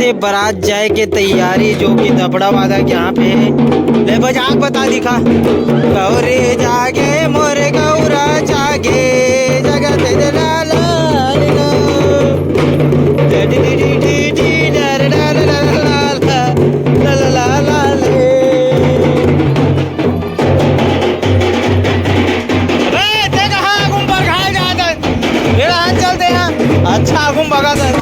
के बारात जाए के तैयारी जो कि दबड़ा वादा यहाँ पे है। ले बजा बता दिखा गौरे जागे मोरे गौरा जागे जगत लाल चलते हैं। अच्छा घूम भगा था।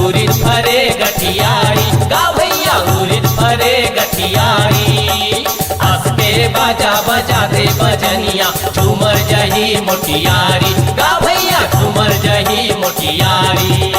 उरिद भरे गठियारी गा भैया उरिद भरे गठियारी आस्ते बाजा बजा दे बजनिया झूमर जही मोटियारी गा भैया झूमर जही मोटियारी।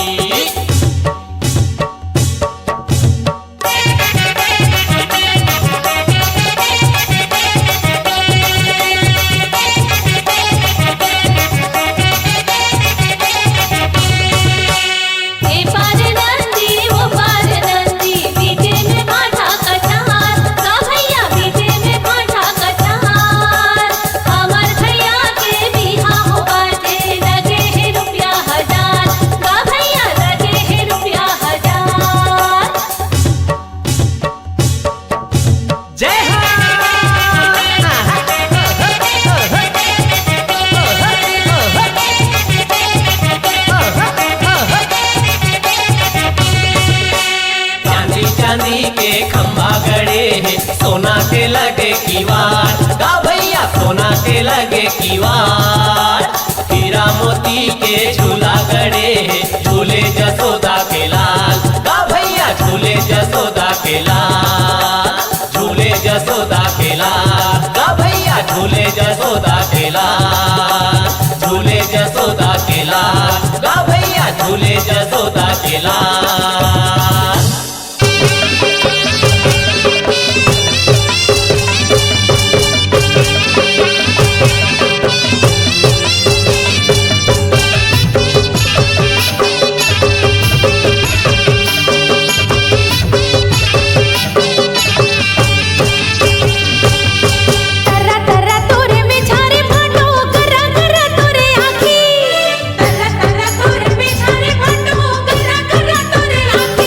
चांदी के खंभा गड़े हैं सोना के लगे कीवार गा भैया सोना के लगे कीवार हीरा मोती के झूला गड़े हैं झूले जसोदा के लाल गा भैया झूले जसोदा के लाल झूले जसोदा के लाल गा भैया झूले जसोदा के लाल झूले जसोदा के लाल गा भैया झूले जसोदा के लाल। तोरे आँखी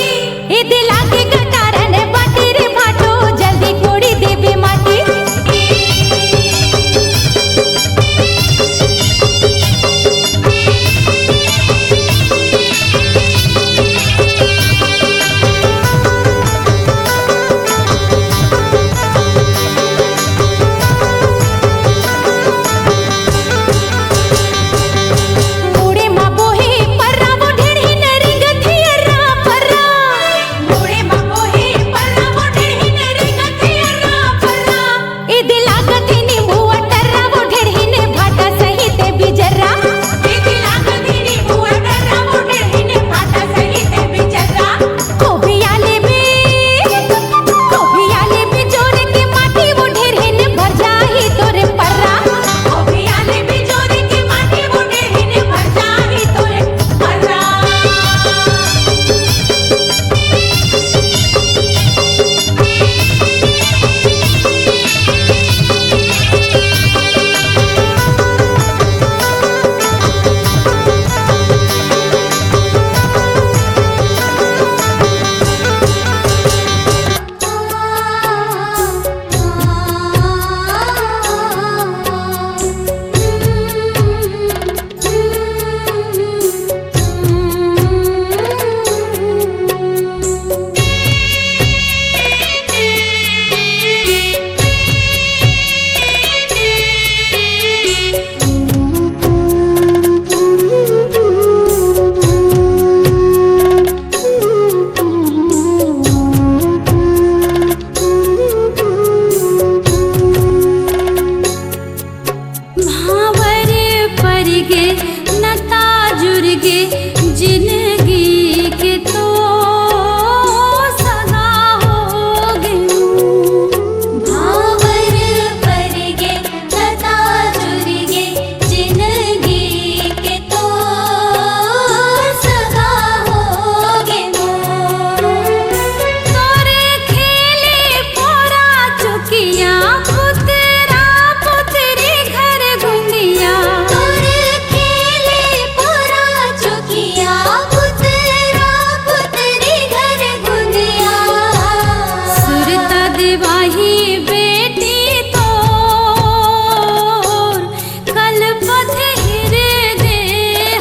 गे जिंदगी के तो सगा हो गे भावर पर गे लता जुर गे जिंदगी के तो सगा हो गे तोरे खेले पोरा चुकिया पुतरा पुतरी घर गुंदिया तोरे खेले पोरा चुकिया पुतरा पुतरी घर गुंदिया सुरता दिवाही बेटी तोर कल पथ हिर दे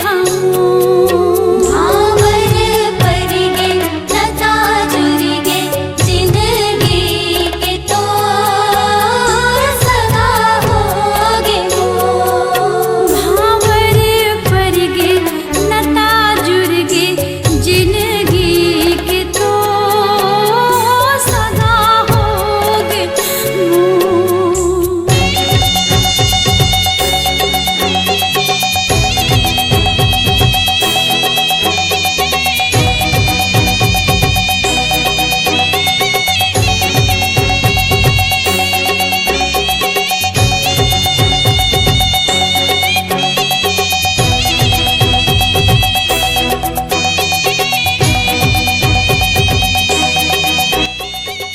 हम भावर पर गे लता जुर गे जिंदगी के तो सगा हो गे भावर पर गे लता जुर गे जिंदगी के तो सगा हो गे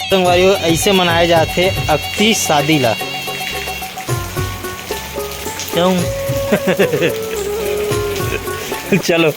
संगवारियों ऐसे मनाए जाते अक्ति शादी ला क्यों चलो